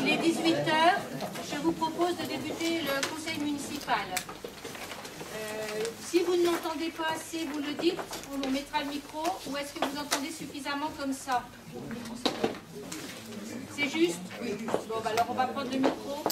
Il est 18 h. Je vous propose de débuter le conseil municipal. Si vous ne l'entendez pas assez, vous le dites, on vous mettra le micro. Ou est-ce que vous entendez suffisamment comme ça? C'est juste? Oui. Bon, bah alors on va prendre le micro.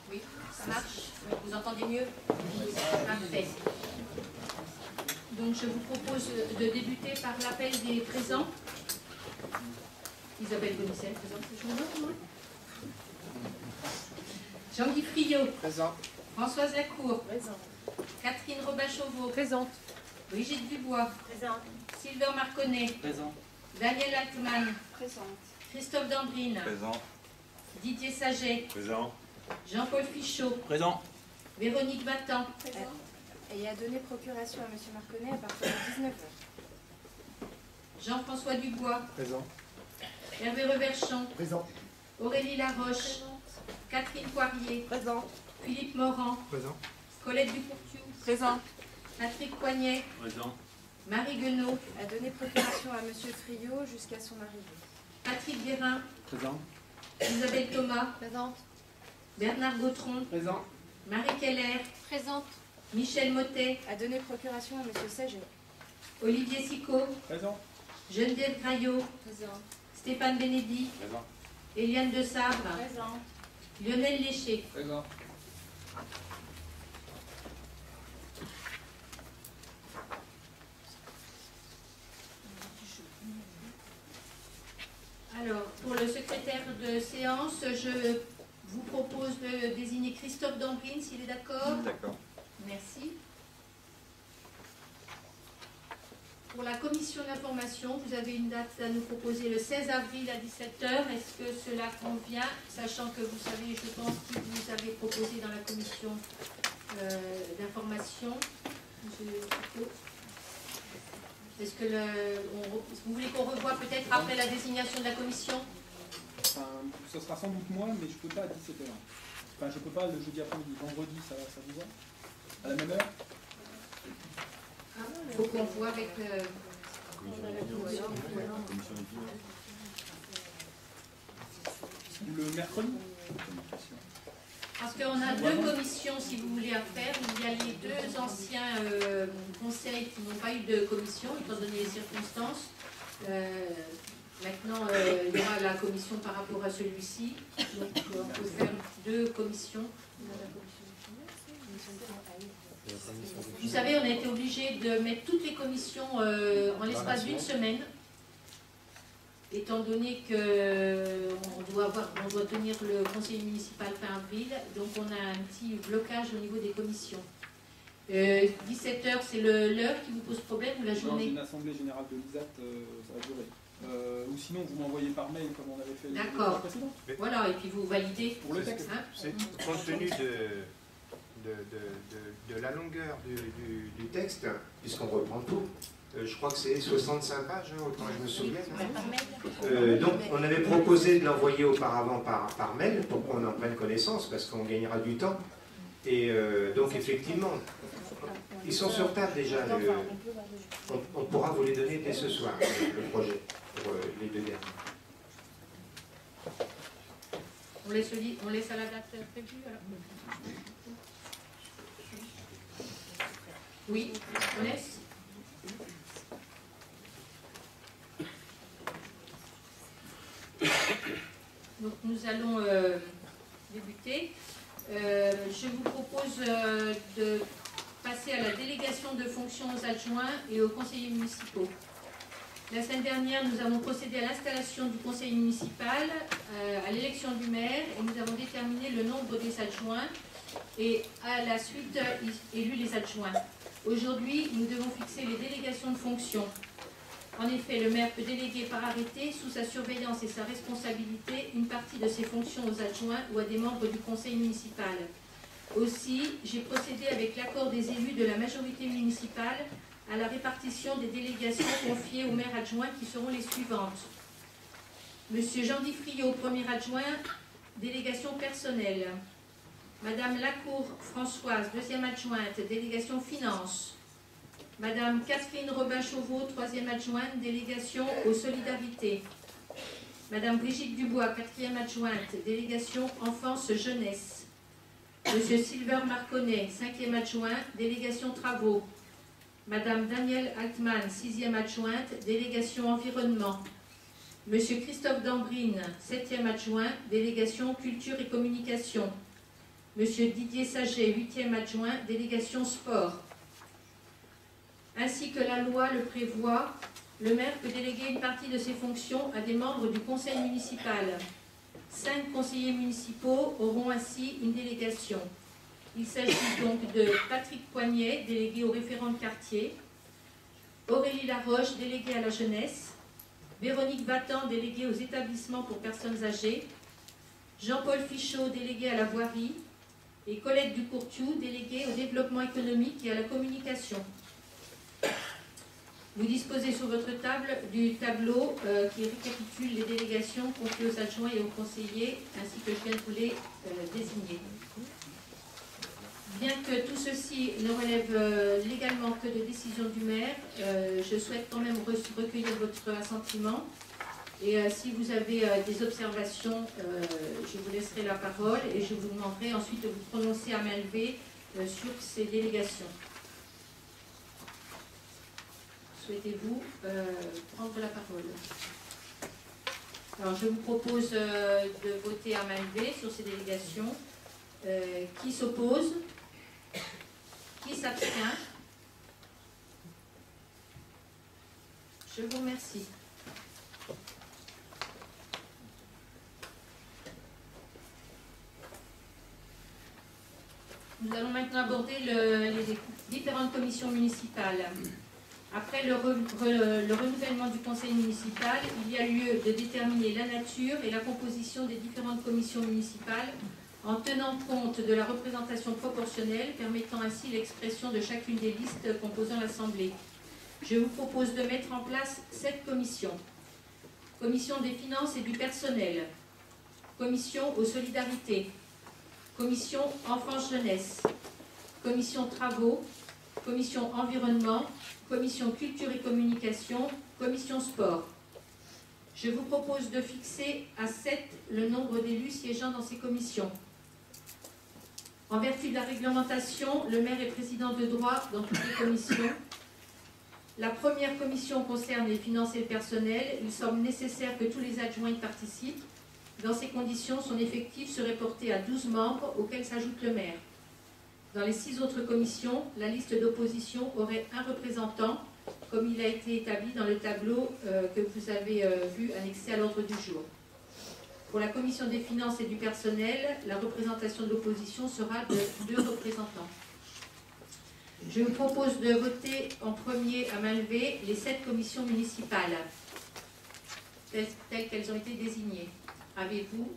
Oui, ça marche? Vous entendez mieux? Parfait. Donc je vous propose de débuter par l'appel des présents. Isabelle Bonissel, présente ce jour-là. Jean-Guy Friot. Présent. Françoise Lacour. Présent. Catherine Robin-Chauveau. Présente. Brigitte Dubois. Présente. Sylvain Marconnet. Présent. Daniel Altman. Présente. Christophe Dandrine. Présent. Didier Saget. Présent. Jean-Paul Fichot. Présent. Véronique Battant. Présent. Et à donner procuration à M. Marconnet à partir de 19 h. Jean-François Dubois. Présent. Hervé Reverchon. Présent. Aurélie Laroche. Catherine Poirier. Présent. Philippe Morand. Présent. Colette Ducourtiou. Présent. Patrick Coignet. Présent. Marie Guenot. À donner procuration à M. Friot jusqu'à son arrivée. Patrick Guérin. Présent. Isabelle Thomas. Présente. Bernard Gautron. Présent. Marie Keller. Présente. Michel Mottet. À donner procuration à M. Saget. Olivier Sicot. Présent. Geneviève Graillot. Présent. Stéphane Bénédy. Présent. Eliane de Sabre. Présent. Lionel Léché. Présent. Alors, pour le secrétaire de séance, je vous propose de désigner Christophe Dandrine, s'il est d'accord. D'accord. Merci. Pour la commission d'information, vous avez une date à nous proposer le 16 avril à 17 h. Est-ce que cela convient, sachant que vous savez, je pense, que vous avez proposé dans la commission d'information, monsieur Foucault. Est-ce que vous voulez qu'on revoie peut-être après la désignation de la commission? Enfin, ce sera sans doute moi, mais je peux pas à 17 h. Enfin, je peux pas le jeudi après-midi. Vendredi, ça vous va? À la même heure? Il faut qu'on voit avec... Ou le mercredi? Parce qu'on a deux commissions, si vous voulez, à faire. Il y a les deux anciens conseils qui n'ont pas eu de commission, étant donné les circonstances. Maintenant, il y aura la commission par rapport à celui-ci. Donc, on peut faire deux commissions. Vous savez, on a été obligé de mettre toutes les commissions en l'espace d'une semaine, étant donné qu'on doit tenir le conseil municipal fin avril, donc on a un petit blocage au niveau des commissions. 17 h, c'est l'heure qui vous pose problème ou la journée? Une assemblée générale de l'ISAT, ça va durer. Ou sinon, vous m'envoyez par mail comme on avait fait les fois précédentes. Voilà, et puis vous validez pour le texte. Hein? Compte tenu de la longueur du texte, puisqu'on reprend tout, je crois que c'est 65 pages, autant je me souviens. Donc on avait proposé de l'envoyer auparavant par mail pour qu'on en prenne connaissance, parce qu'on gagnera du temps. Et donc effectivement, ils sont sur table déjà. On pourra vous les donner dès ce soir, le projet, pour les deux derniers. On laisse à la date prévue alors. Oui, on laisse. Donc nous allons débuter. Je vous propose de passer à la délégation de fonctions aux adjoints et aux conseillers municipaux. La semaine dernière, nous avons procédé à l'installation du conseil municipal, à l'élection du maire, et nous avons déterminé le nombre des adjoints et à la suite élu les adjoints. Aujourd'hui, nous devons fixer les délégations de fonctions. En effet, le maire peut déléguer par arrêté, sous sa surveillance et sa responsabilité, une partie de ses fonctions aux adjoints ou à des membres du conseil municipal. Aussi, j'ai procédé avec l'accord des élus de la majorité municipale à la répartition des délégations confiées aux maires adjoints qui seront les suivantes. Monsieur Jean Diffriot, premier adjoint, délégation personnelle. Madame Lacour Françoise, deuxième adjointe, délégation finance. Madame Catherine Robin-Chauveau, troisième adjointe, délégation aux solidarités. Madame Brigitte Dubois, quatrième adjointe, délégation enfance-jeunesse. Monsieur Silver Marconnet, cinquième adjoint, délégation travaux. Madame Danielle Altman, sixième adjointe, délégation environnement. Monsieur Christophe Dambrine, septième adjoint, délégation culture et communication. Monsieur Didier Saget, huitième adjoint, délégation sport. Ainsi que la loi le prévoit, le maire peut déléguer une partie de ses fonctions à des membres du conseil municipal. 5 conseillers municipaux auront ainsi une délégation. Il s'agit donc de Patrick Poignet, délégué au référent de quartier, Aurélie Laroche, déléguée à la jeunesse, Véronique Battant, déléguée aux établissements pour personnes âgées, Jean-Paul Fichot, délégué à la voirie, et Colette Ducourtiou, déléguée au développement économique et à la communication. Vous disposez sur votre table du tableau qui récapitule les délégations confiées aux adjoints et aux conseillers, ainsi que je viens de vous les désigner. Bien que tout ceci ne relève légalement que de décisions du maire, je souhaite quand même recueillir votre assentiment. Et si vous avez des observations, je vous laisserai la parole et je vous demanderai ensuite de vous prononcer à main levée sur ces délégations. Souhaitez-vous prendre la parole? Alors, je vous propose de voter à main levée sur ces délégations. Qui s'oppose? Qui s'abstient? Je vous remercie. Nous allons maintenant aborder les différentes commissions municipales. Après le renouvellement du conseil municipal, il y a lieu de déterminer la nature et la composition des différentes commissions municipales en tenant compte de la représentation proportionnelle, permettant ainsi l'expression de chacune des listes composant l'Assemblée. Je vous propose de mettre en place 7 commissions. Commission des finances et du personnel, commission aux solidarités, commission enfance-jeunesse, commission travaux, commission environnement, commission culture et communication, commission sport. Je vous propose de fixer à 7 le nombre d'élus siégeant dans ces commissions. En vertu de la réglementation, le maire est président de droit dans toutes les commissions. La première commission concerne les finances et le personnel. Il semble nécessaire que tous les adjoints y participent. Dans ces conditions, son effectif serait porté à 12 membres, auxquels s'ajoute le maire. Dans les 6 autres commissions, la liste d'opposition aurait un représentant, comme il a été établi dans le tableau que vous avez vu annexé à l'ordre du jour. Pour la commission des finances et du personnel, la représentation de l'opposition sera de 2 représentants. Je vous propose de voter en premier à main levée les 7 commissions municipales, telles qu'elles ont été désignées. Avez-vous,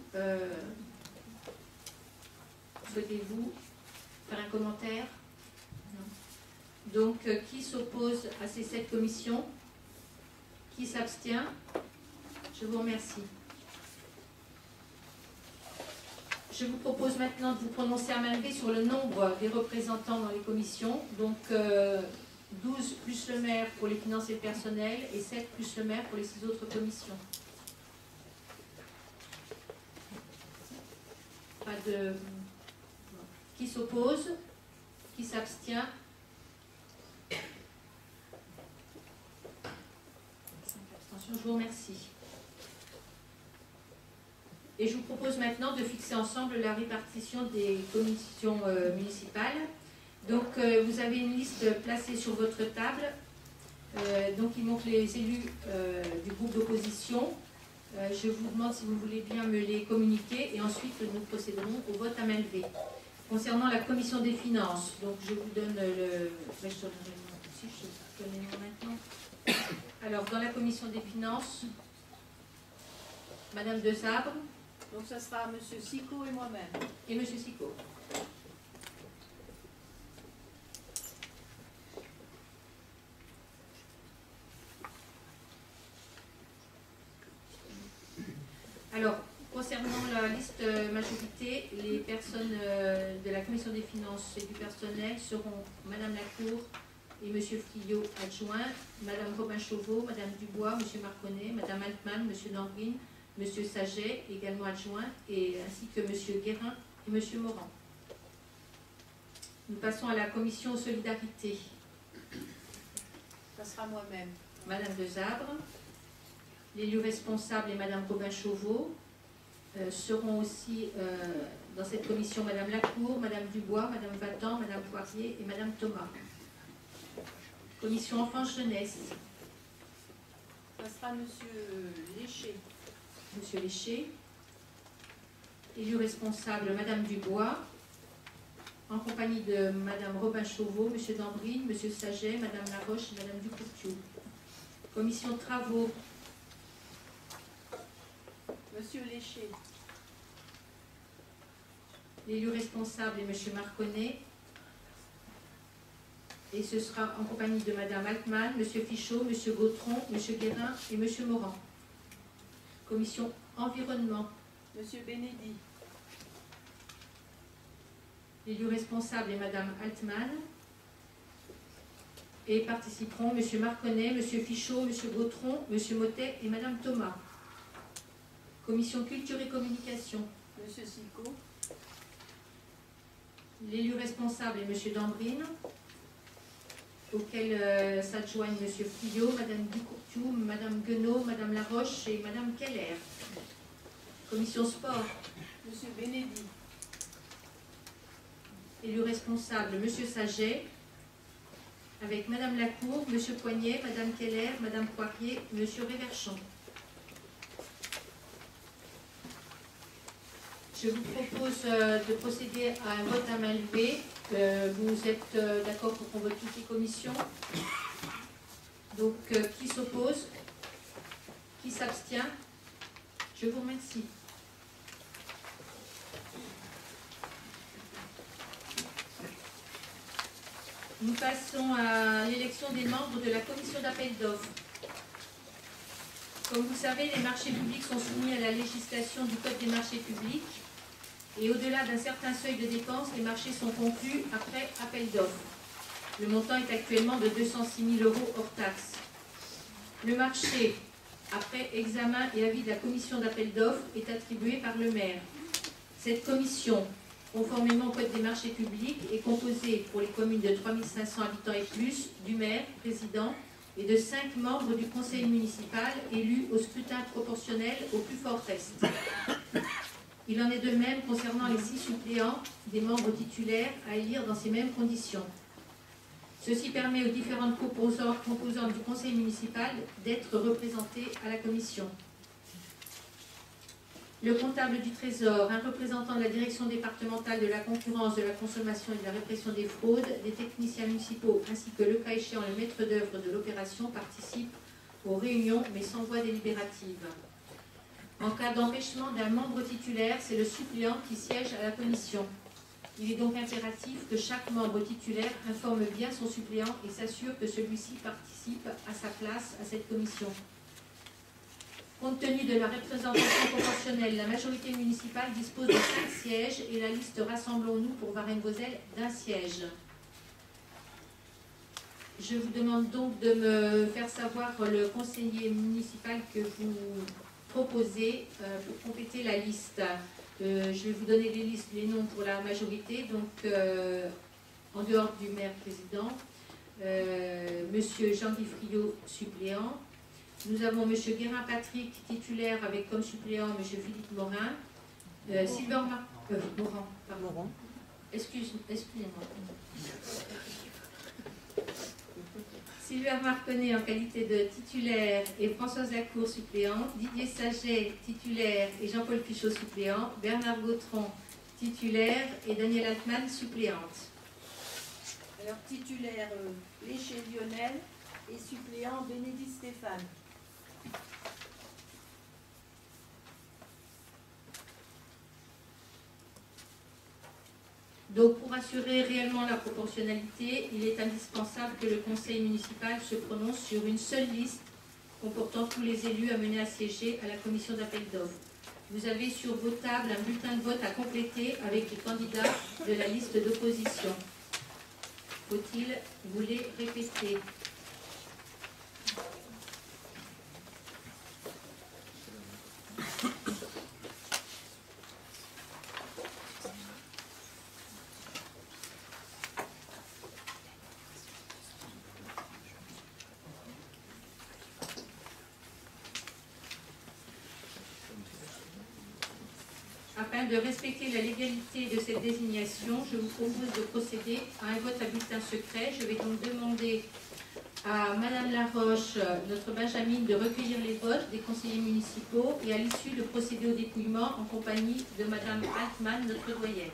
souhaitez-vous faire un commentaire? Non. Donc, qui s'oppose à ces 7 commissions? Qui s'abstient? Je vous remercie. Je vous propose maintenant de vous prononcer à main levée sur le nombre des représentants dans les commissions. Donc, 12 plus le maire pour les finances et le personnel et 7 plus le maire pour les 6 autres commissions. Pas de... Qui s'oppose? Qui s'abstient? Je vous remercie. Et je vous propose maintenant de fixer ensemble la répartition des commissions municipales. Donc, vous avez une liste placée sur votre table. Donc, il manque les élus du groupe d'opposition. Je vous demande si vous voulez bien me les communiquer et ensuite nous procéderons au vote à main levée. Concernant la commission des finances, donc je vous donne le... Je donne les noms maintenant. Alors, dans la commission des finances, Madame Desabre. Donc, ça sera M. Sicot et moi-même. Et M. Sicot. Alors, concernant la liste majorité, les personnes de la Commission des finances et du personnel seront Madame Lacour et Monsieur Friot, adjoint, Madame Robin-Chauveau, Madame Dubois, Monsieur Marconnet, Madame Altman, Monsieur Dambrine, Monsieur Saget, également adjoint, et ainsi que Monsieur Guérin et Monsieur Morand. Nous passons à la Commission Solidarité. Ça sera moi-même. Madame Desabre, l'élu responsable et Madame Robin-Chauveau. Seront aussi dans cette commission Madame Lacour, Madame Dubois, Madame Vatan, Madame Poirier et Madame Thomas. Commission Enfance-Jeunesse. Ça sera Monsieur Léché. Monsieur Léché. Élu responsable Madame Dubois, en compagnie de Madame Robin-Chauveau, Monsieur Dambrine, Monsieur Saget, Madame Laroche et Madame Ducourtiou. Commission Travaux. Monsieur Léché. L'élu responsable est Monsieur Marconnet. Et ce sera en compagnie de Madame Altman, Monsieur Fichot, Monsieur Gautron, Monsieur Guérin et Monsieur Morand. Commission Environnement. Monsieur Bénédy. L'élu responsable est Madame Altman. Et participeront Monsieur Marconnet, Monsieur Fichot, Monsieur Gautron, Monsieur Motet et Madame Thomas. Commission Culture et Communication. Monsieur Sicot. L'élu responsable est Monsieur Dambrine, auquel s'adjoignent Monsieur Friot, Madame Ducourtiou, Madame Guenot, Madame Laroche et Madame Keller. Commission Sport. Monsieur Bénédy. Élu responsable Monsieur Saget, avec Madame Lacour, Monsieur Poignet, Madame Keller, Madame Poirier, Monsieur Réverchon. Je vous propose de procéder à un vote à main levée. Vous êtes d'accord pour qu'on vote toutes les commissions? Donc, qui s'oppose? Qui s'abstient? Je vous remercie. Nous passons à l'élection des membres de la commission d'appel d'offres. Comme vous le savez, les marchés publics sont soumis à la législation du Code des marchés publics. Et au-delà d'un certain seuil de dépenses, les marchés sont conclus après appel d'offres. Le montant est actuellement de 206 000 € hors taxes. Le marché, après examen et avis de la commission d'appel d'offres, est attribué par le maire. Cette commission, conformément au Code des marchés publics, est composée pour les communes de 3 500 habitants et plus du maire, président, et de 5 membres du conseil municipal élus au scrutin proportionnel au plus fort reste. Il en est de même concernant les 6 suppléants des membres titulaires à élire dans ces mêmes conditions. Ceci permet aux différentes composantes du conseil municipal d'être représentées à la commission. Le comptable du Trésor, un représentant de la direction départementale de la concurrence, de la consommation et de la répression des fraudes, des techniciens municipaux ainsi que le cas échéant le maître d'œuvre de l'opération participent aux réunions mais sans voix délibérative. En cas d'empêchement d'un membre titulaire, c'est le suppléant qui siège à la commission. Il est donc impératif que chaque membre titulaire informe bien son suppléant et s'assure que celui-ci participe à sa place à cette commission. Compte tenu de la représentation proportionnelle, la majorité municipale dispose de 5 sièges et la liste Rassemblons-nous pour Varennes-Vauzelles d'1 siège. Je vous demande donc de me faire savoir le conseiller municipal que vous proposez pour compléter la liste. Je vais vous donner les noms pour la majorité, donc en dehors du maire président, Monsieur Jean-Guy Friot, suppléant. Nous avons Monsieur Guérin Patrick, titulaire, avec comme suppléant Monsieur Philippe Morin. Morand, pardon. Excusez-moi. Sylvain Marconnet en qualité de titulaire et Françoise Lacour suppléante, Didier Saget titulaire et Jean-Paul Pichot suppléant, Bernard Gautron titulaire et Daniel Altman suppléante. Alors titulaire Léché Lionel et suppléant Bénédicte Stéphane. Donc, pour assurer réellement la proportionnalité, il est indispensable que le conseil municipal se prononce sur une seule liste comportant tous les élus amenés à siéger à la commission d'appel d'offres. Vous avez sur vos tables un bulletin de vote à compléter avec les candidats de la liste d'opposition. Faut-il vous les répéter? Afin de respecter la légalité de cette désignation, je vous propose de procéder à un vote à bulletin secret. Je vais donc demander à Madame Laroche, notre Benjamin, de recueillir les votes des conseillers municipaux et à l'issue de procéder au dépouillement en compagnie de Madame Altman, notre doyenne.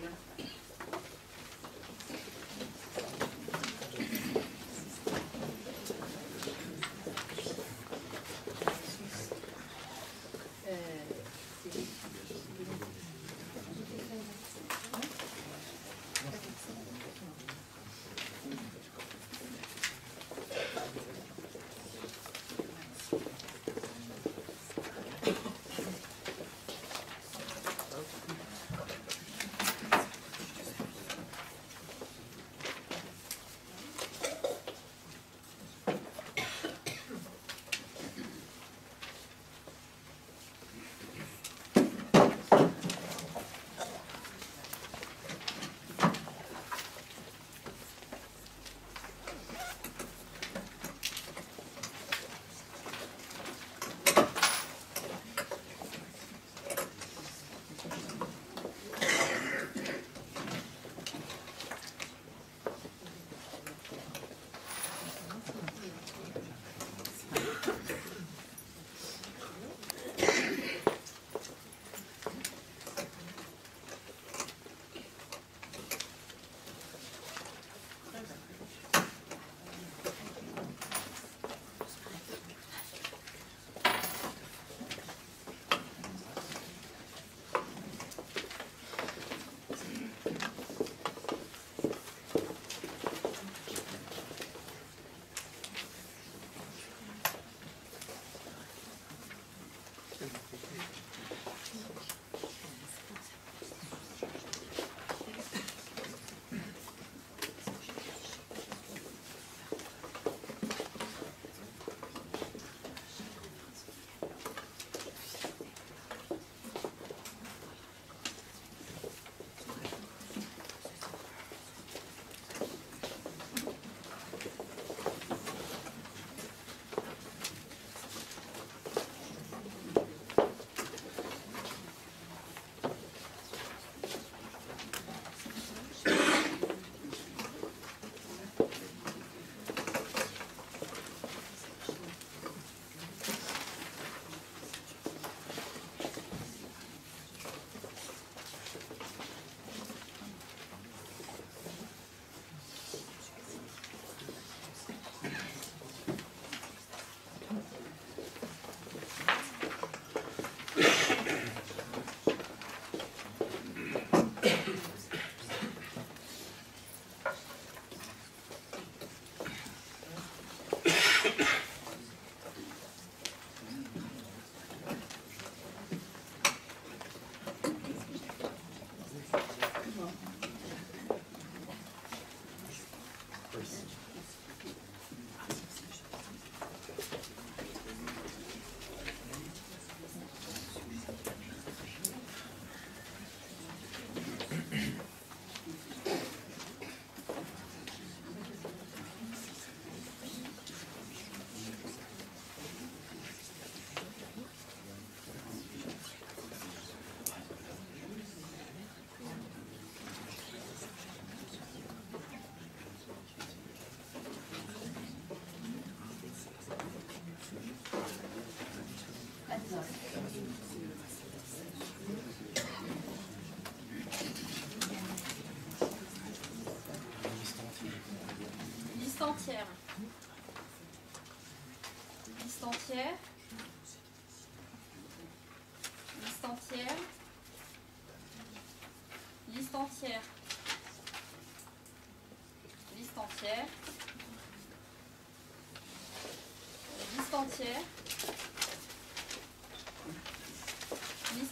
entière. Liste entière. Liste entière. Liste entière. Liste entière. Liste entière. Liste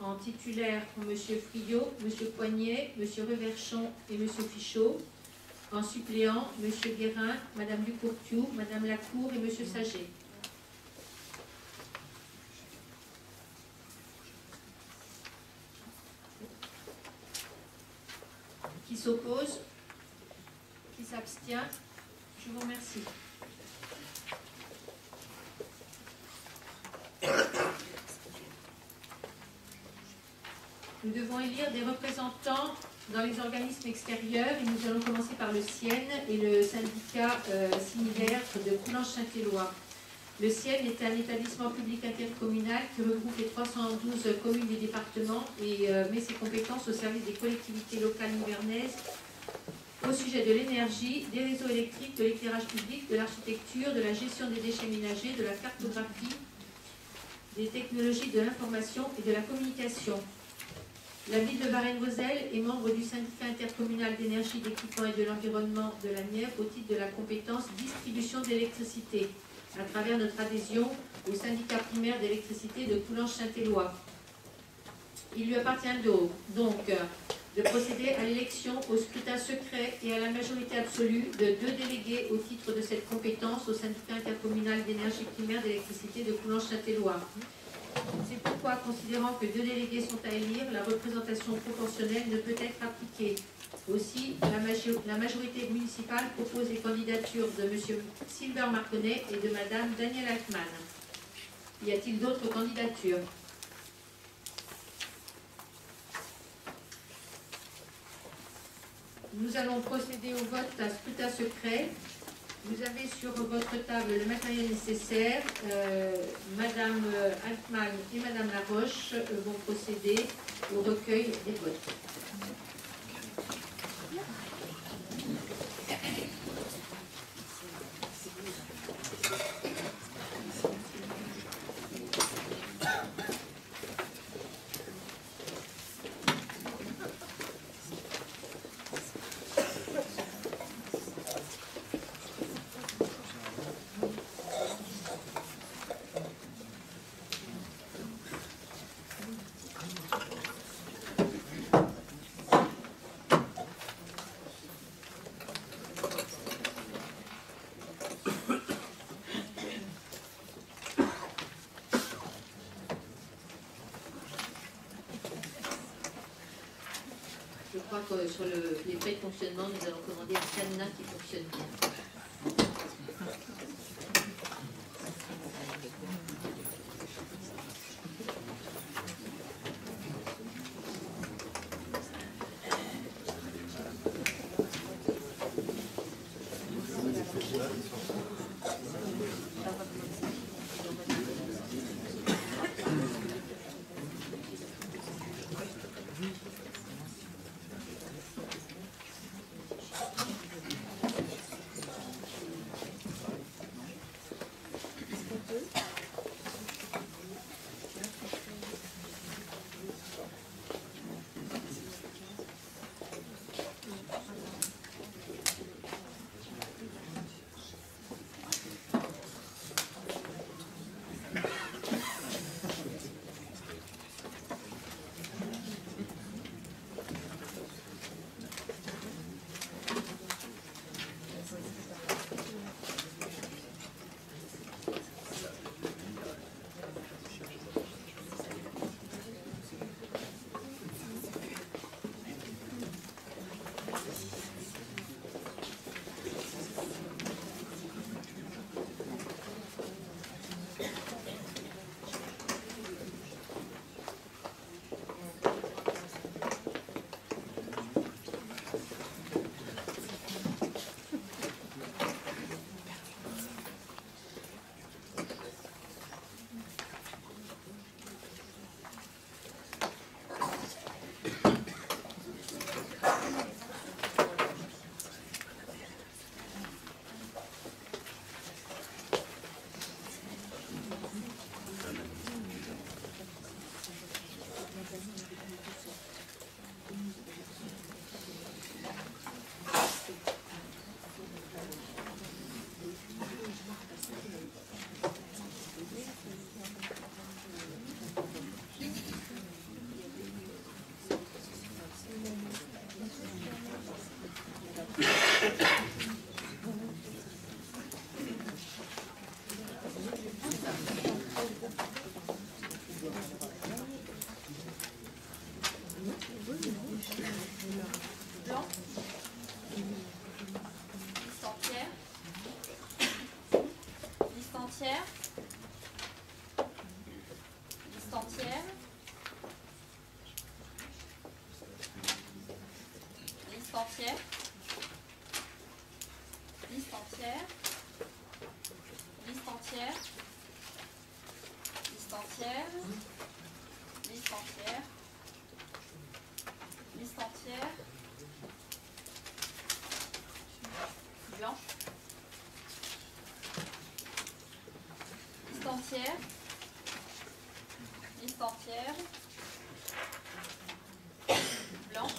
En titulaire, M. Friot, M. Poignet, M. Reverchon et M. Fichot. En suppléant, M. Guérin, Mme Ducourtiou, Mme Lacour et M. Saget. Qui s'oppose? Qui s'abstient? Je vous remercie. Nous devons élire des représentants dans les organismes extérieurs et nous allons commencer par le CIEN et le syndicat similaire de Coulanges-Saint-Éloi. Le CIEN est un établissement public intercommunal qui regroupe les 312 communes du département et met ses compétences au service des collectivités locales nivernaises au sujet de l'énergie, des réseaux électriques, de l'éclairage public, de l'architecture, de la gestion des déchets ménagers, de la cartographie, des technologies de l'information et de la communication. La ville de Varennes-Vauzelles est membre du syndicat intercommunal d'énergie, d'équipement et de l'environnement de la Nièvre au titre de la compétence distribution d'électricité, à travers notre adhésion au syndicat primaire d'électricité de Coulanges-Saint-Éloi. Il lui appartient donc de procéder à l'élection au scrutin secret et à la majorité absolue de 2 délégués au titre de cette compétence au syndicat intercommunal d'énergie primaire d'électricité de Coulanges-Saint-Éloi. C'est pourquoi, considérant que 2 délégués sont à élire, la représentation proportionnelle ne peut être appliquée. Aussi, la majorité municipale propose les candidatures de M. Sylvain Marconnet et de Mme Danielle Altman. Y a-t-il d'autres candidatures? Nous allons procéder au vote à scrutin secret. Vous avez sur votre table le matériel nécessaire. Madame Altman et Madame Laroche vont procéder au recueil des votes. Je crois que sur les frais de fonctionnement, nous allons commander un cadenas qui fonctionne bien. entière. Liste entière. Liste entière. Liste entière. Liste entière. Liste entière. Liste entière. Liste entière. Blanc. Liste entière. Liste entière. Blanc.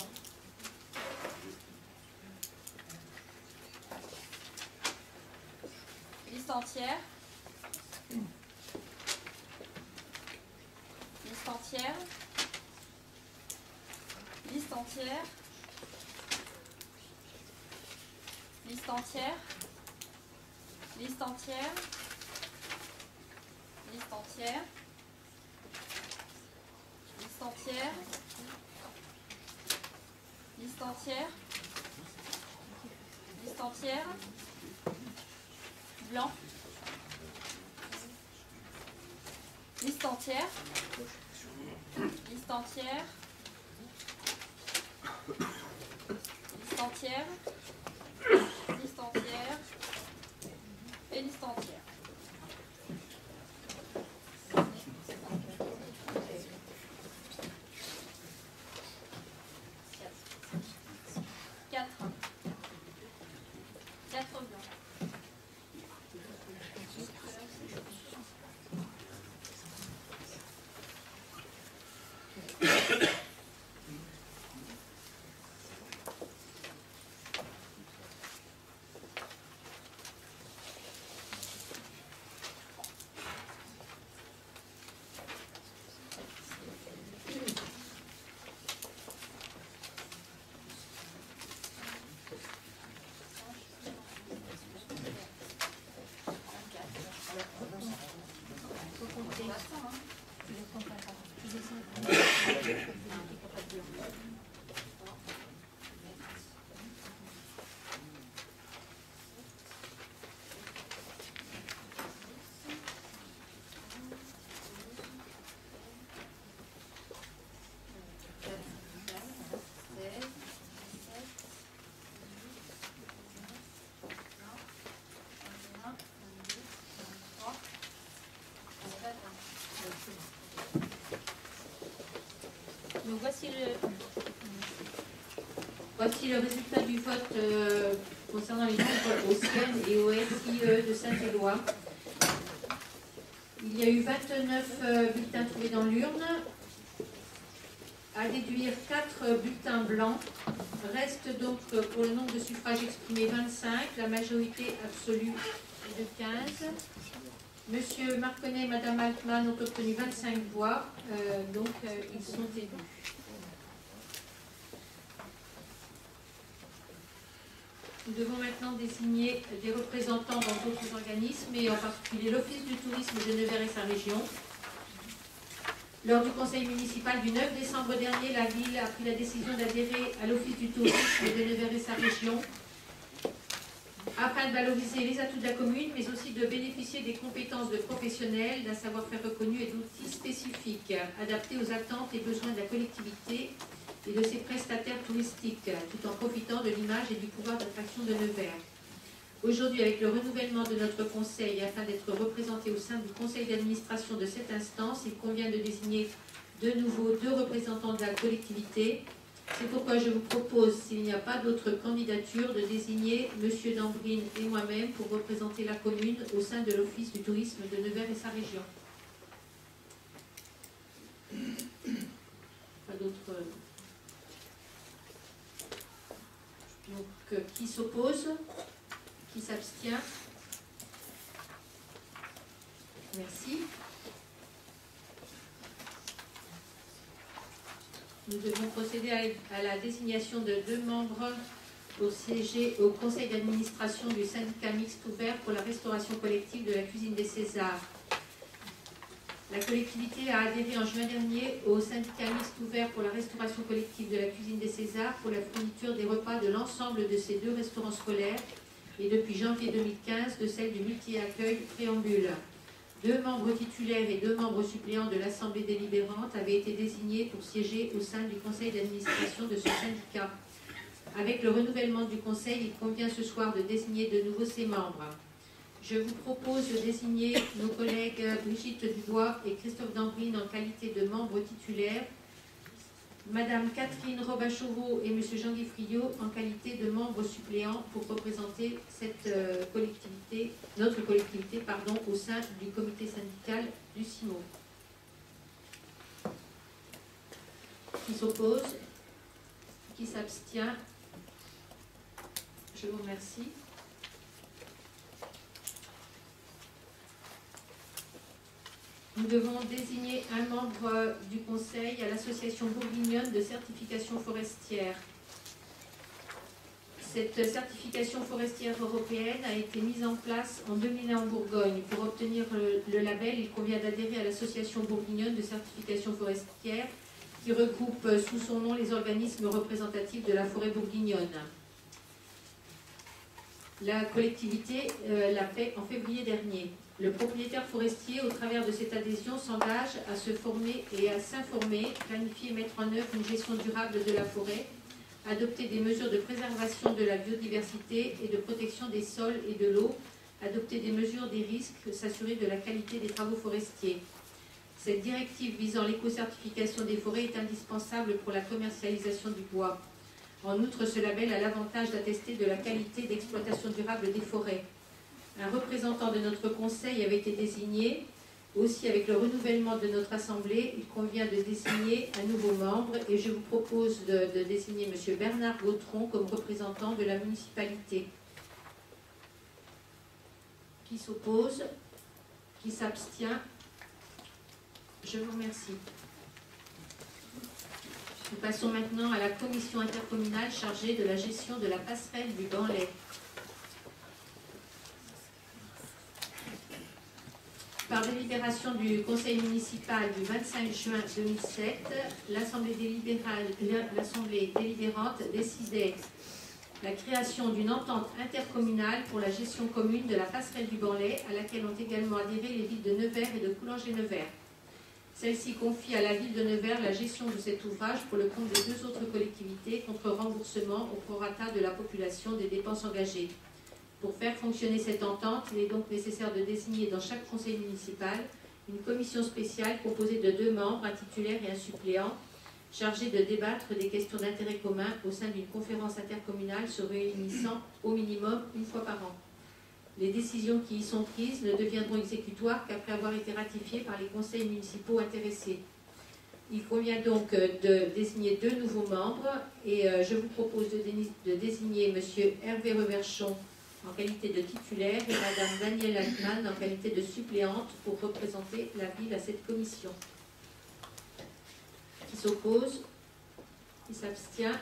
Liste entière. Liste entière. Liste entière. Liste entière. Liste entière. Liste entière. Liste entière. Liste entière. Liste entière. Blanc. Liste entière. Liste entière. Liste entière. Liste entière. Et liste entière. Quatre blancs. Donc voici le résultat du vote concernant les membres au CIEM et au SIE de Saint-Éloi. Il y a eu 29 bulletins trouvés dans l'urne, à déduire 4 bulletins blancs. Reste donc pour le nombre de suffrages exprimés 25, la majorité absolue est de 15. Monsieur Marconnet et Madame Altman ont obtenu 25 voix, donc ils sont élus. Nous devons maintenant désigner des représentants dans d'autres organismes, et en particulier l'Office du tourisme de Nevers et sa région. Lors du conseil municipal du 9 décembre dernier, la ville a pris la décision d'adhérer à l'Office du tourisme de Nevers et sa région, afin de valoriser les atouts de la commune, mais aussi de bénéficier des compétences de professionnels, d'un savoir-faire reconnu et d'outils spécifiques, adaptés aux attentes et besoins de la collectivité et de ses prestataires touristiques, tout en profitant de l'image et du pouvoir d'attraction de Nevers. Aujourd'hui, avec le renouvellement de notre conseil, afin d'être représenté au sein du conseil d'administration de cette instance, il convient de désigner de nouveau 2 représentants de la collectivité. C'est pourquoi je vous propose, s'il n'y a pas d'autres candidatures, de désigner M. Dambrine et moi-même pour représenter la commune au sein de l'Office du tourisme de Nevers et sa région. Pas d'autres. Donc, qui s'oppose? Qui s'abstient? Merci. Nous devons procéder à la désignation de 2 membres pour siéger au conseil d'administration du syndicat mixte ouvert pour la restauration collective de la cuisine des Césars. La collectivité a adhéré en juin dernier au syndicat mixte ouvert pour la restauration collective de la cuisine des Césars pour la fourniture des repas de l'ensemble de ces 2 restaurants scolaires et depuis janvier 2015 de celle du multi-accueil Préambule. 2 membres titulaires et 2 membres suppléants de l'Assemblée délibérante avaient été désignés pour siéger au sein du conseil d'administration de ce syndicat. Avec le renouvellement du conseil, il convient ce soir de désigner de nouveau ses membres. Je vous propose de désigner nos collègues Brigitte Dubois et Christophe Dambrine en qualité de membres titulaires, Madame Catherine Robachauveau et Monsieur Jean-Guy Friot en qualité de membres suppléants pour représenter cette collectivité, notre collectivité, au sein du comité syndical du CIMO. Qui s'oppose? Qui s'abstient? Je vous remercie. Nous devons désigner un membre du conseil à l'association bourguignonne de certification forestière. Cette certification forestière européenne a été mise en place en 2001 en Bourgogne. Pour obtenir le label, il convient d'adhérer à l'association bourguignonne de certification forestière qui regroupe sous son nom les organismes représentatifs de la forêt bourguignonne. La collectivité l'a fait en février dernier. Le propriétaire forestier, au travers de cette adhésion, s'engage à se former et à s'informer, planifier et mettre en œuvre une gestion durable de la forêt, adopter des mesures de préservation de la biodiversité et de protection des sols et de l'eau, adopter des mesures des risques, s'assurer de la qualité des travaux forestiers. Cette directive visant l'éco-certification des forêts est indispensable pour la commercialisation du bois. En outre, ce label a l'avantage d'attester de la qualité d'exploitation durable des forêts. Un représentant de notre conseil avait été désigné. Aussi, avec le renouvellement de notre assemblée, il convient de désigner un nouveau membre et je vous propose de désigner M. Bernard Gautron comme représentant de la municipalité. Qui s'oppose? Qui s'abstient? Je vous remercie. Nous passons maintenant à la commission intercommunale chargée de la gestion de la passerelle du Banlay. Par délibération du conseil municipal du 25 juin 2007, l'Assemblée délibérante décidait la création d'une entente intercommunale pour la gestion commune de la passerelle du Banlay, à laquelle ont également adhéré les villes de Nevers et de Coulangé-Nevers. Celle-ci confie à la ville de Nevers la gestion de cet ouvrage pour le compte des 2 autres collectivités contre remboursement au prorata de la population des dépenses engagées. Pour faire fonctionner cette entente, il est donc nécessaire de désigner dans chaque conseil municipal une commission spéciale composée de 2 membres, un titulaire et un suppléant, chargée de débattre des questions d'intérêt commun au sein d'une conférence intercommunale se réunissant au minimum une fois par an. Les décisions qui y sont prises ne deviendront exécutoires qu'après avoir été ratifiées par les conseils municipaux intéressés. Il convient donc de désigner 2 nouveaux membres et je vous propose de désigner M. Hervé Reverchon en qualité de titulaire et Mme Danielle Altman en qualité de suppléante pour représenter la ville à cette commission. Qui s'oppose? Qui s'abstient?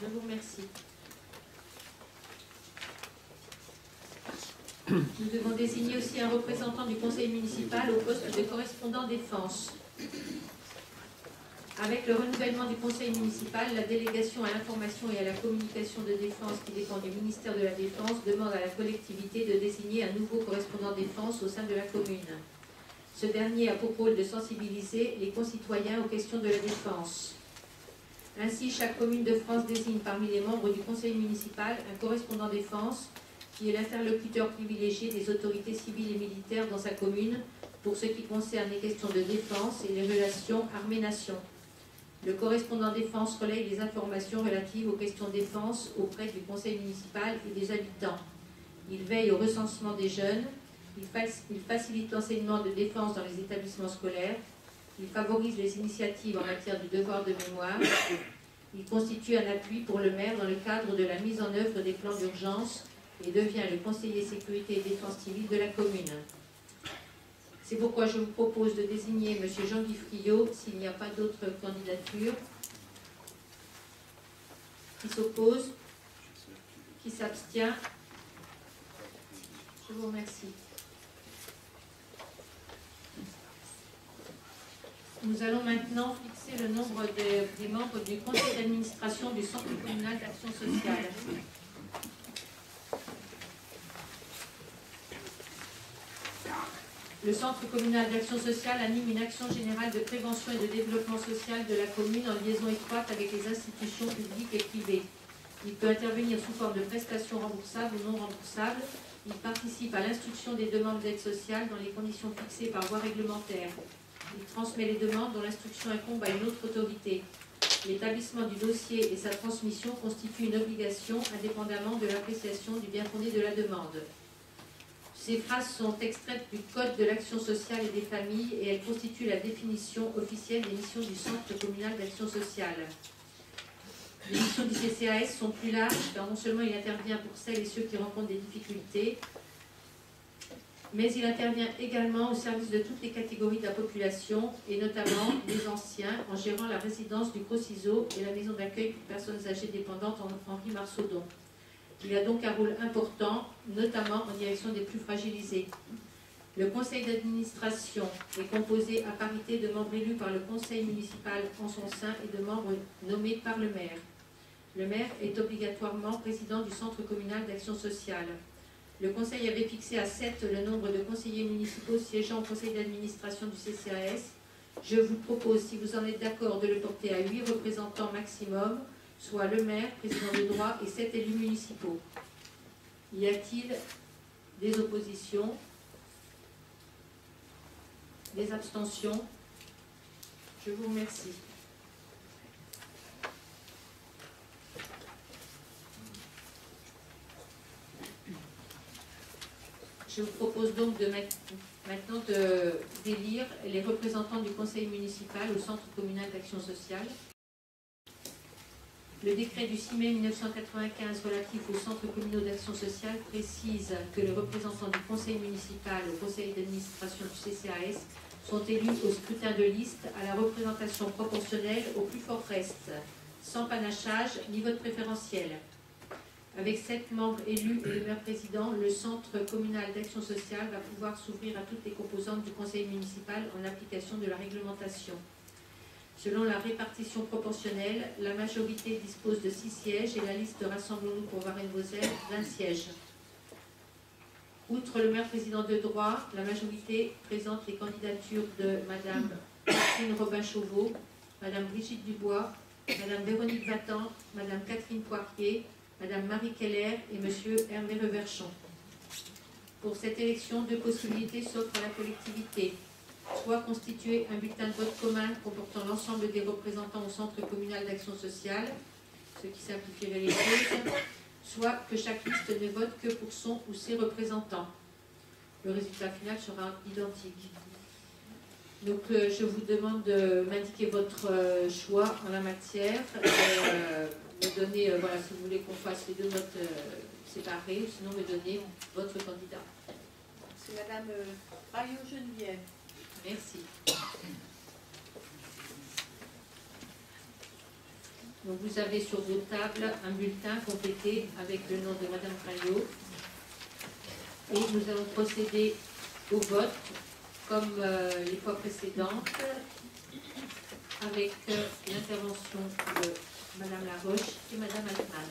Je vous remercie. Nous devons désigner aussi un représentant du conseil municipal au poste de correspondant défense. Avec le renouvellement du conseil municipal, la délégation à l'information et à la communication de défense qui dépend du ministère de la Défense demande à la collectivité de désigner un nouveau correspondant défense au sein de la commune. Ce dernier a pour rôle de sensibiliser les concitoyens aux questions de la défense. Ainsi, chaque commune de France désigne parmi les membres du conseil municipal un correspondant défense qui est l'interlocuteur privilégié des autorités civiles et militaires dans sa commune pour ce qui concerne les questions de défense et les relations armée-nation. Le correspondant défense relaie les informations relatives aux questions de défense auprès du conseil municipal et des habitants. Il veille au recensement des jeunes, il facilite l'enseignement de défense dans les établissements scolaires, il favorise les initiatives en matière du devoir de mémoire, il constitue un appui pour le maire dans le cadre de la mise en œuvre des plans d'urgence et devient le conseiller sécurité et défense civile de la commune. C'est pourquoi je vous propose de désigner M. Jean-Guy Friot s'il n'y a pas d'autres candidatures. Qui s'oppose? Qui s'abstient? Je vous remercie. Nous allons maintenant fixer le nombre des membres du conseil d'administration du Centre communal d'action sociale. Le Centre communal d'action sociale anime une action générale de prévention et de développement social de la commune en liaison étroite avec les institutions publiques et privées. Il peut intervenir sous forme de prestations remboursables ou non remboursables. Il participe à l'instruction des demandes d'aide sociale dans les conditions fixées par voie réglementaire. Il transmet les demandes dont l'instruction incombe à une autre autorité. L'établissement du dossier et sa transmission constituent une obligation indépendamment de l'appréciation du bien-fondé de la demande. Ces phrases sont extraites du Code de l'action sociale et des familles et elles constituent la définition officielle des missions du Centre communal d'action sociale. Les missions du CCAS sont plus larges car non seulement il intervient pour celles et ceux qui rencontrent des difficultés, mais il intervient également au service de toutes les catégories de la population et notamment les anciens en gérant la résidence du Gros Ciseau et la maison d'accueil pour personnes âgées dépendantes en Henri Marsaudon. Il a donc un rôle important, notamment en direction des plus fragilisés. Le conseil d'administration est composé à parité de membres élus par le conseil municipal en son sein et de membres nommés par le maire. Le maire est obligatoirement président du centre communal d'action sociale. Le conseil avait fixé à 7 le nombre de conseillers municipaux siégeant au conseil d'administration du CCAS. Je vous propose, si vous en êtes d'accord, de le porter à 8 représentants maximum, soit le maire, président de droit et 7 élus municipaux. Y a-t-il des oppositions? Des abstentions? Je vous remercie. Je vous propose donc maintenant d'élire les représentants du conseil municipal au centre communal d'action sociale. Le décret du 6 mai 1995 relatif aux centres communaux d'action sociale précise que les représentants du conseil municipal au conseil d'administration du CCAS sont élus au scrutin de liste à la représentation proportionnelle au plus fort reste, sans panachage ni vote préférentiel. Avec 7 membres élus et le maire président, le centre communal d'action sociale va pouvoir s'ouvrir à toutes les composantes du conseil municipal en application de la réglementation. Selon la répartition proportionnelle, la majorité dispose de 6 sièges et la liste Rassemblons-nous pour Varennes-Vauzelles d'un siège. Outre le maire président de droit, la majorité présente les candidatures de Madame Catherine Robin-Chauveau, Madame Brigitte Dubois, Madame Véronique Vatan, Madame Catherine Poirier, Madame Marie Keller et Monsieur Hervé Reverchon. Pour cette élection, 2 possibilités s'offrent à la collectivité. Soit constituer un bulletin de vote commun comportant l'ensemble des représentants au centre communal d'action sociale, ce qui simplifierait les choses, soit que chaque liste ne vote que pour son ou ses représentants. Le résultat final sera identique. Donc je vous demande de m'indiquer votre choix en la matière, me donner, voilà, si vous voulez qu'on fasse les 2 votes séparés, ou sinon me donner votre candidat. C'est Madame Rayo Geneviève. Merci. Donc vous avez sur vos tables un bulletin complété avec le nom de Madame Rayo. Et nous allons procéder au vote comme les fois précédentes avec l'intervention de Madame Laroche et Madame Altman.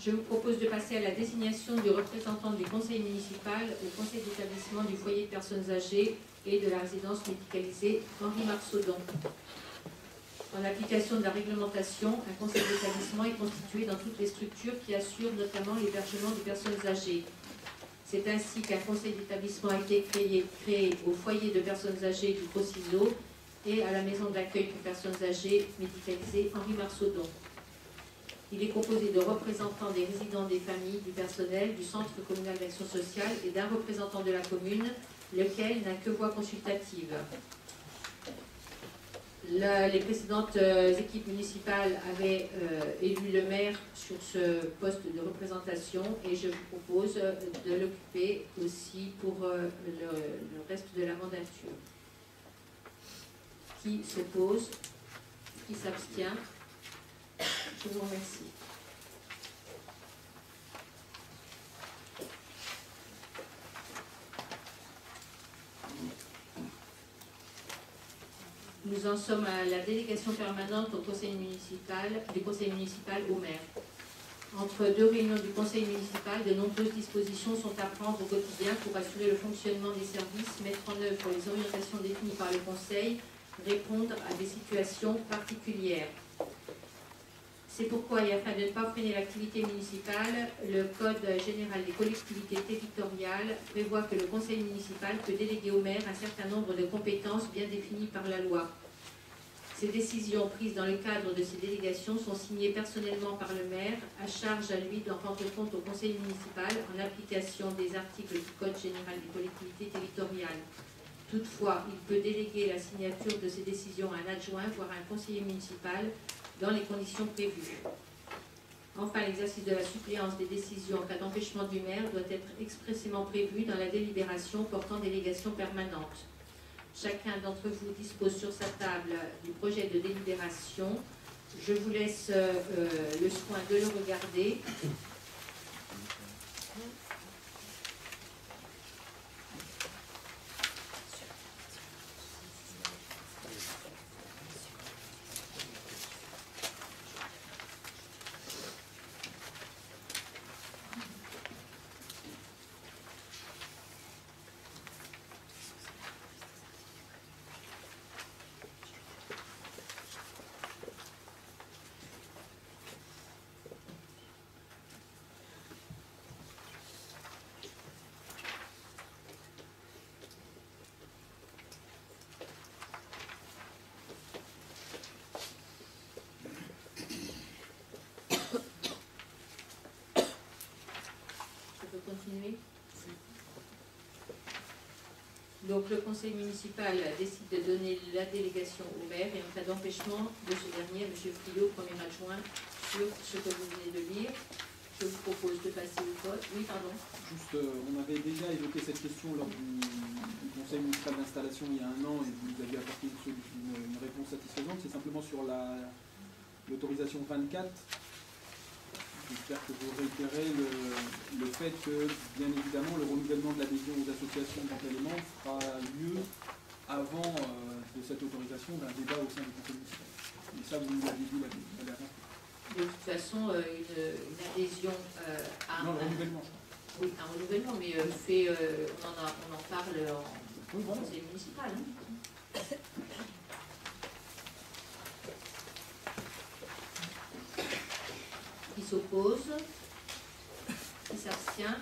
Je vous propose de passer à la désignation du représentant du conseil municipal au conseil d'établissement du foyer de personnes âgées et de la résidence médicalisée Henri Marsaudon. En application de la réglementation, un conseil d'établissement est constitué dans toutes les structures qui assurent notamment l'hébergement des personnes âgées. C'est ainsi qu'un conseil d'établissement a été créé au foyer de personnes âgées du Gros-Ciseaux et à la maison d'accueil pour personnes âgées médicalisée Henri Marsaudon. Il est composé de représentants des résidents, des familles, du personnel, du Centre communal d'action sociale et d'un représentant de la commune, lequel n'a que voix consultative. Les précédentes équipes municipales avaient élu le maire sur ce poste de représentation et je vous propose de l'occuper aussi pour le reste de la mandature. Qui s'oppose? Qui s'abstient? Je vous remercie. Nous en sommes à la délégation permanente au conseil municipal, du conseil municipal au maire. Entre deux réunions du conseil municipal, de nombreuses dispositions sont à prendre au quotidien pour assurer le fonctionnement des services, mettre en œuvre les orientations définies par le conseil, répondre à des situations particulières. C'est pourquoi, et afin de ne pas freiner l'activité municipale, le Code général des collectivités territoriales prévoit que le conseil municipal peut déléguer au maire un certain nombre de compétences bien définies par la loi. Ces décisions prises dans le cadre de ces délégations sont signées personnellement par le maire, à charge à lui d'en rendre compte au conseil municipal en application des articles du Code général des collectivités territoriales. Toutefois, il peut déléguer la signature de ces décisions à un adjoint, voire à un conseiller municipal, dans les conditions prévues. Enfin, l'exercice de la suppléance des décisions en cas d'empêchement du maire doit être expressément prévu dans la délibération portant délégation permanente. Chacun d'entre vous dispose sur sa table du projet de délibération. Je vous laisse le soin de le regarder. Continuer. Donc le conseil municipal décide de donner la délégation au maire et en cas d'empêchement de ce dernier, M. Friot, premier adjoint, sur ce que vous venez de lire. Je vous propose de passer au vote. Oui, pardon. Juste, on avait déjà évoqué cette question lors du conseil municipal d'installation il y a un an et vous nous aviez apporté une réponse satisfaisante. C'est simplement sur l'autorisation 24. J'espère que vous réitérez le fait que, bien évidemment, le renouvellement de l'adhésion aux associations d'éléments fera lieu avant de cette autorisation d'un débat au sein du conseil municipal. Et ça, vous nous l'aviez dit la dernière fois. De toute façon, une adhésion à non, le renouvellement. Oui, un renouvellement, mais on en parle en conseil municipal. Hein. Qui s'oppose? Qui s'abstient?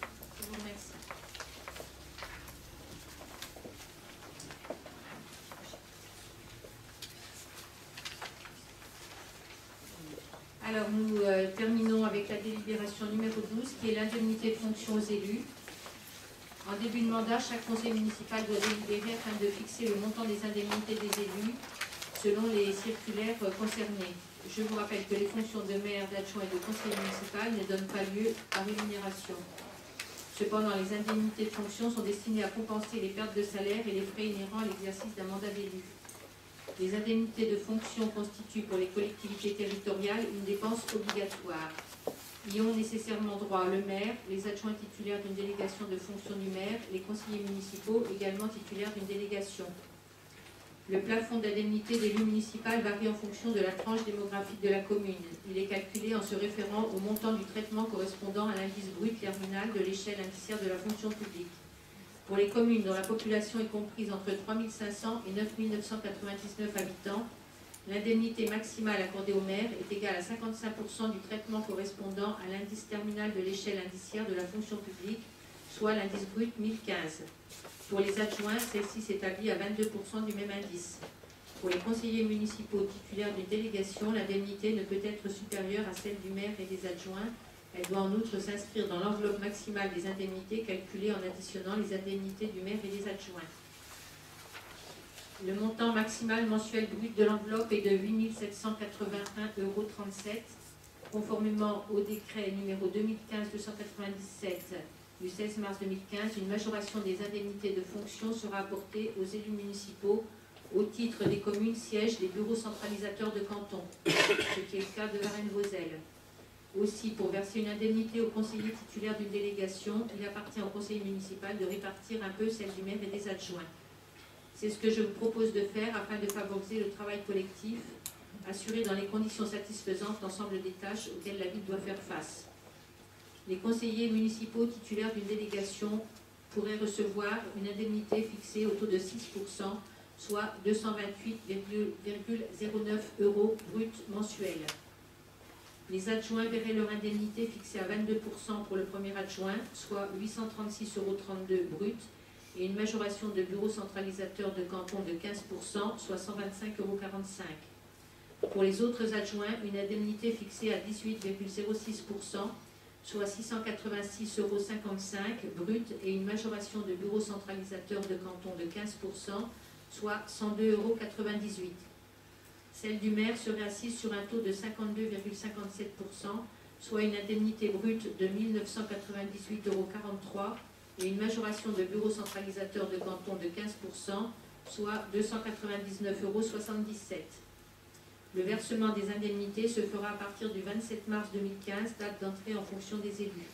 Je vous remercie. Alors nous terminons avec la délibération numéro 12 qui est l'indemnité de fonction aux élus. En début de mandat, chaque conseil municipal doit délibérer afin de fixer le montant des indemnités des élus selon les circulaires concernés. Je vous rappelle que les fonctions de maire, d'adjoint et de conseiller municipal ne donnent pas lieu à rémunération. Cependant, les indemnités de fonction sont destinées à compenser les pertes de salaire et les frais inhérents à l'exercice d'un mandat d'élu. Les indemnités de fonction constituent pour les collectivités territoriales une dépense obligatoire. Y ont nécessairement droit le maire, les adjoints titulaires d'une délégation de fonction du maire, les conseillers municipaux également titulaires d'une délégation. Le plafond d'indemnité d'élu municipal varie en fonction de la tranche démographique de la commune. Il est calculé en se référant au montant du traitement correspondant à l'indice brut terminal de l'échelle indiciaire de la fonction publique. Pour les communes dont la population est comprise entre 3 500 et 9 999 habitants, l'indemnité maximale accordée au maire est égale à 55% du traitement correspondant à l'indice terminal de l'échelle indiciaire de la fonction publique, soit l'indice brut 1015. Pour les adjoints, celle-ci s'établit à 22% du même indice. Pour les conseillers municipaux titulaires d'une délégation, l'indemnité ne peut être supérieure à celle du maire et des adjoints. Elle doit en outre s'inscrire dans l'enveloppe maximale des indemnités calculées en additionnant les indemnités du maire et des adjoints. Le montant maximal mensuel brut de l'enveloppe est de 8 781,37 €, conformément au décret numéro 2015-297 du 16 mars 2015. Une majoration des indemnités de fonction sera apportée aux élus municipaux au titre des communes sièges des bureaux centralisateurs de canton, ce qui est le cas de Varennes-Vauzelles. Aussi, pour verser une indemnité aux conseillers titulaires d'une délégation, il appartient au conseil municipal de répartir un peu celle du maire et des adjoints. C'est ce que je vous propose de faire afin de favoriser le travail collectif, assurer dans les conditions satisfaisantes l'ensemble des tâches auxquelles la ville doit faire face. Les conseillers municipaux titulaires d'une délégation pourraient recevoir une indemnité fixée au taux de 6%, soit 228,09 € brut mensuels. Les adjoints verraient leur indemnité fixée à 22% pour le premier adjoint, soit 836,32 € brut, et une majoration de bureau centralisateur de canton de 15%, soit 125,45 €. Pour les autres adjoints, une indemnité fixée à 18,06%, soit 686,55 € brut, et une majoration de bureau centralisateur de canton de 15%, soit 102,98 €. Celle du maire serait assise sur un taux de 52,57%, soit une indemnité brute de 1 998,43 € et une majoration de bureau centralisateur de canton de 15%, soit 299,77 €. Le versement des indemnités se fera à partir du 27 mars 2015, date d'entrée en fonction des élus.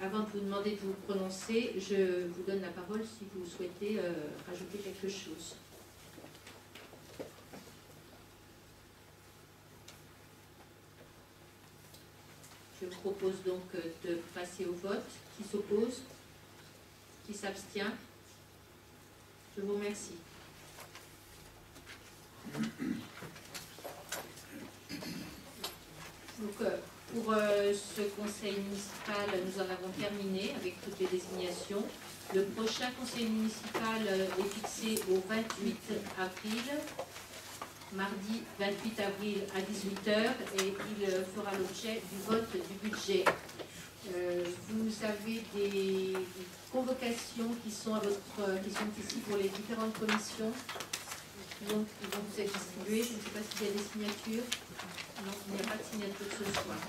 Avant de vous demander de vous prononcer, je vous donne la parole si vous souhaitez rajouter quelque chose. Je vous propose donc de passer au vote. Qui s'oppose? Qui s'abstient? Je vous remercie. Donc, pour ce conseil municipal, nous en avons terminé avec toutes les désignations. Le prochain conseil municipal est fixé au 28 avril, mardi 28 avril à 18 h, et il fera l'objet du vote du budget. Vous avez des convocations qui sont ici pour les différentes commissions. Donc, ils vont vous être distribués. Je ne sais pas s'il y a des signatures. Non, il n'y a pas de signature ce soir.